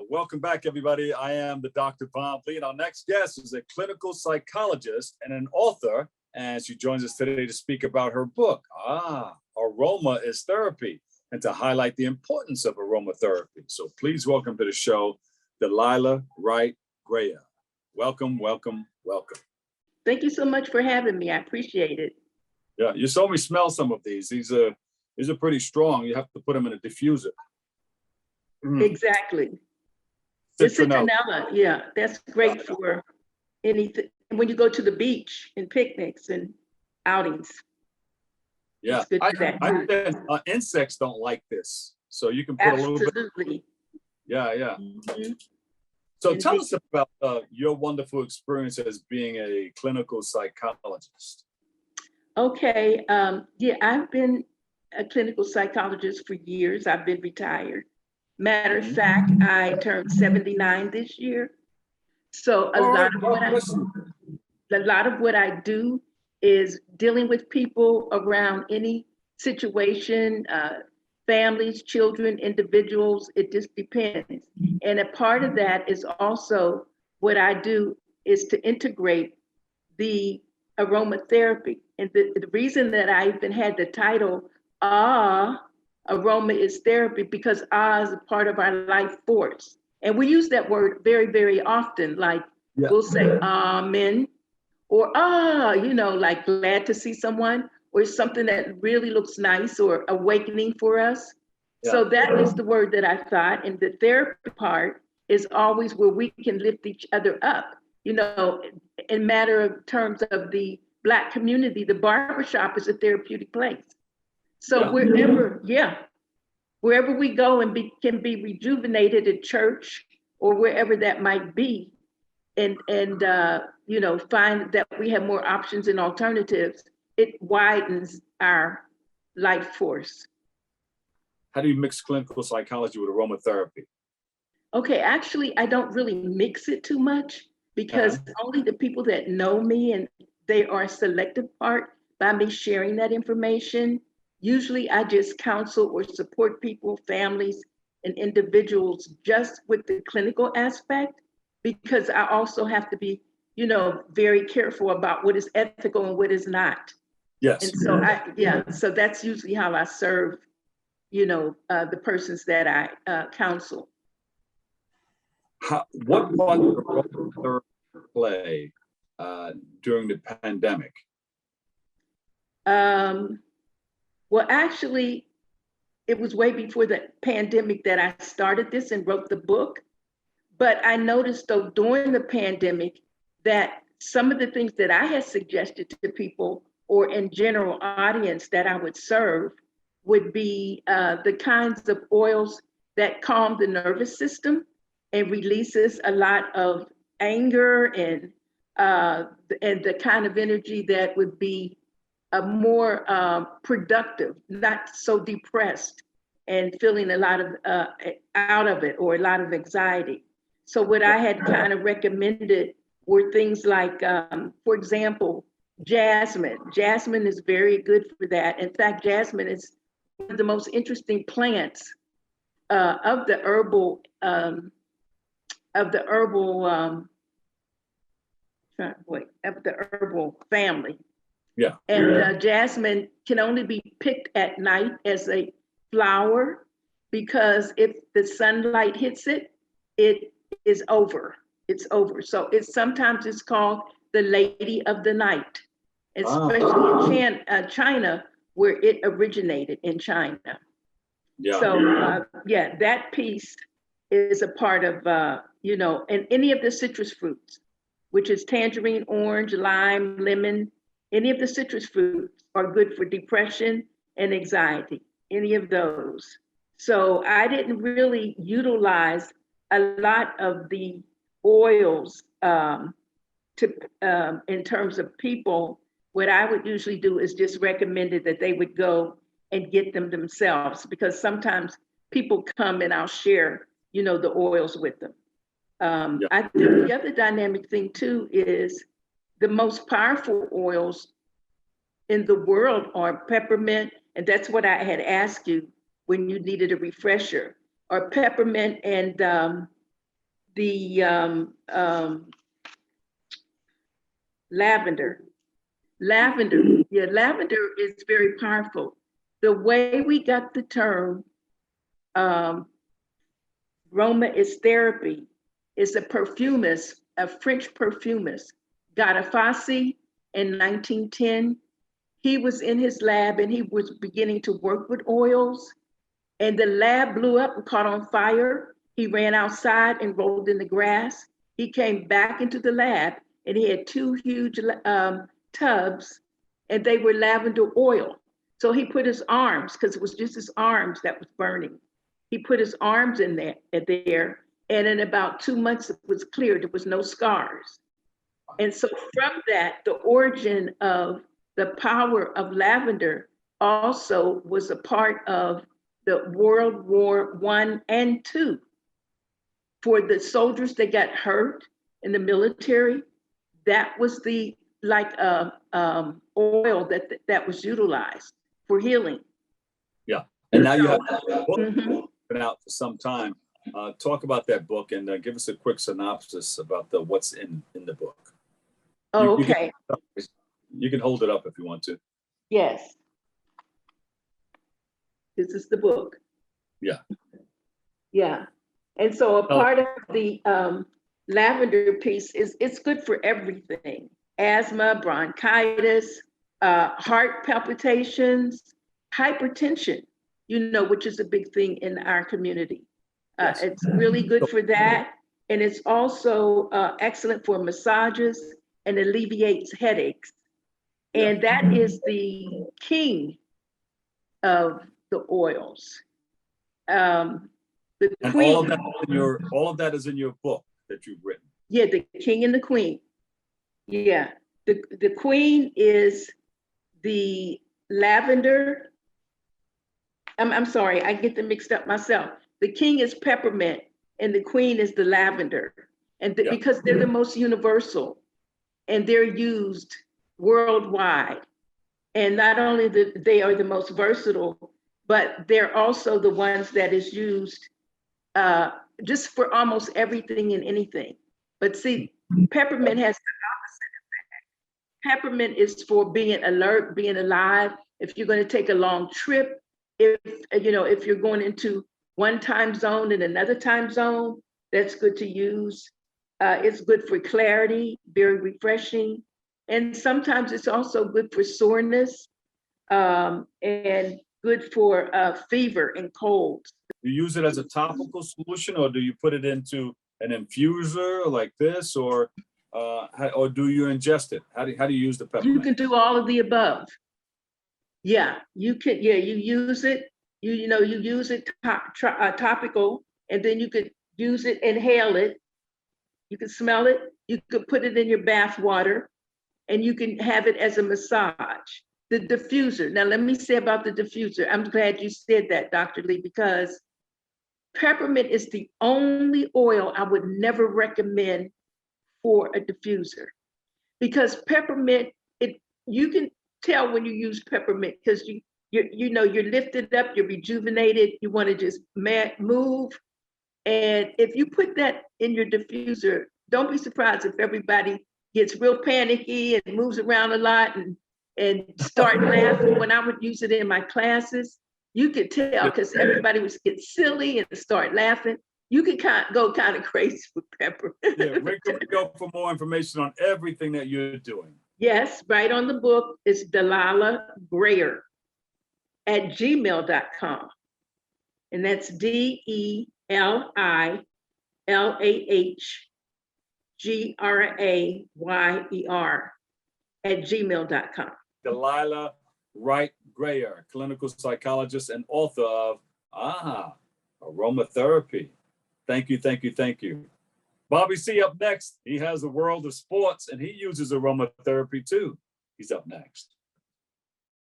Welcome back, everybody. I am the Dr. Von Vliet. Our next guest is a clinical psychologist and an author, and she joins us today to speak about her book, Aroma is Therapy, and to highlight the importance of aromatherapy. So please welcome to the show, Delilah Wright Grayer. Welcome, welcome, welcome. Thank you so much for having me. I appreciate it. Yeah, you saw me smell some of these. These are pretty strong. You have to put them in a diffuser. Exactly. Citronella. Yeah, that's great for anything. When you go to the beach and picnics and outings. Yeah, it's good for that. Insects don't like this. So you can put a little bit. Absolutely. Yeah. Mm-hmm. So tell us about your wonderful experience as being a clinical psychologist. Okay. I've been a clinical psychologist for years. I've been retired. Matter of fact, I turned 79 this year. So a lot of what I do is dealing with people around any situation, families, children, individuals. It just depends. And a part of that is also what I do is to integrate the aromatherapy. And the reason that I even had the title, Aroma is Therapy, because is a part of our life force. And we use that word very, very often. Like we'll say amen, or like glad to see someone, or something that really looks nice or awakening for us. Yeah. So that is the word that I thought. And the therapy part is always where we can lift each other up. In matter of terms of the Black community, the barbershop is a therapeutic place. So wherever we go and can be rejuvenated at church or wherever that might be, and find that we have more options and alternatives, it widens our life force. How do you mix clinical psychology with aromatherapy? Okay, actually, I don't really mix it too much because only the people that know me, and they are a selective part by me sharing that information. Usually I just counsel or support people, families, and individuals just with the clinical aspect, because I also have to be, very careful about what is ethical and what is not. Yes. And so so that's usually how I serve, the persons that I counsel. What part did aromatherapy play during the pandemic? Well, actually, it was way before the pandemic that I started this and wrote the book. But I noticed, though, during the pandemic, that some of the things that I had suggested to people, or in general audience that I would serve, would be the kinds of oils that calm the nervous system and releases a lot of anger and the kind of energy that would be more productive, not so depressed and feeling a lot of out of it, or a lot of anxiety. So what I had kind of recommended were things like, for example, jasmine. Jasmine is very good for that. In fact, jasmine is one of the most interesting plants of the herbal family. Yeah. And jasmine can only be picked at night as a flower, because if the sunlight hits it, it is over. It's over. So sometimes it's called the Lady of the Night, especially in China, where it originated in China. Yeah. So that piece is a part of and any of the citrus fruits, which is tangerine, orange, lime, lemon. Any of the citrus fruits are good for depression and anxiety, any of those. So I didn't really utilize a lot of the oils in terms of people. What I would usually do is just recommended that they would go and get them themselves, because sometimes people come and I'll share, the oils with them. I think the other dynamic thing too is the most powerful oils in the world are peppermint. And that's what I had asked you when you needed a refresher. are peppermint and lavender. Lavender is very powerful. The way we got the term Aroma is therapy is a perfumist, a French perfumist, Gadafasi in 1910. He was in his lab and he was beginning to work with oils, and the lab blew up and caught on fire. He ran outside and rolled in the grass. He came back into the lab and he had two huge tubs, and they were lavender oil. So he put his arms, because it was just his arms that was burning. He put his arms in there, and in about 2 months it was cleared. There was no scars. And so from that, the origin of the power of lavender also was a part of the World War I and II. For the soldiers that got hurt in the military, that was the oil that was utilized for healing. Yeah, and now you have a book been out for some time. Talk about that book and give us a quick synopsis about what's in the book. Oh, okay. You can hold it up if you want to. Yes. This is the book. Yeah. Yeah. And so a part of the lavender piece is it's good for everything. Asthma, bronchitis, heart palpitations, hypertension, which is a big thing in our community. Yes. It's really good for that. And it's also excellent for massages and alleviates headaches. And that is the king of the oils. The and queen. All of that is in your book that you've written. Yeah, the king and the queen. Yeah, the queen is the lavender. I'm sorry, I get them mixed up myself. The king is peppermint and the queen is the lavender. And because they're the most universal and they're used worldwide. And not only they are the most versatile, but they're also the ones that is used just for almost everything and anything. But see, peppermint has the opposite effect. Peppermint is for being alert, being alive. If you're going to take a long trip, if you're going into one time zone and another time zone, that's good to use. It's good for clarity, very refreshing. And sometimes it's also good for soreness and good for fever and colds. Do you use it as a topical solution, or do you put it into an infuser like this, or do you ingest it? How do you use the peppermint? You can do all of the above. Yeah, you can. Yeah, you use it. You use it topical, and then you could use it, inhale it. You can smell it. You could put it in your bath water, and you can have it as a massage. The diffuser. Now, let me say about the diffuser. I'm glad you said that, Dr. Lee, because peppermint is the only oil I would never recommend for a diffuser, because peppermint, you can tell when you use peppermint because you're lifted up, you're rejuvenated, you want to just move. And if you put that in your diffuser, don't be surprised if everybody gets real panicky and moves around a lot and start laughing. When I would use it in my classes, you could tell because everybody would get silly and start laughing. You could go kind of crazy with peppermint. Yeah, where can we go for more information on everything that you're doing? Yes, right on the book is Delilah Grayer at gmail.com. And that's DELILAHGRAYER at gmail.com. Delilah Wright Grayer, clinical psychologist and author of Aromatherapy. Thank you, thank you, thank you. Bobby C up next. He has the world of sports and he uses aromatherapy too. He's up next.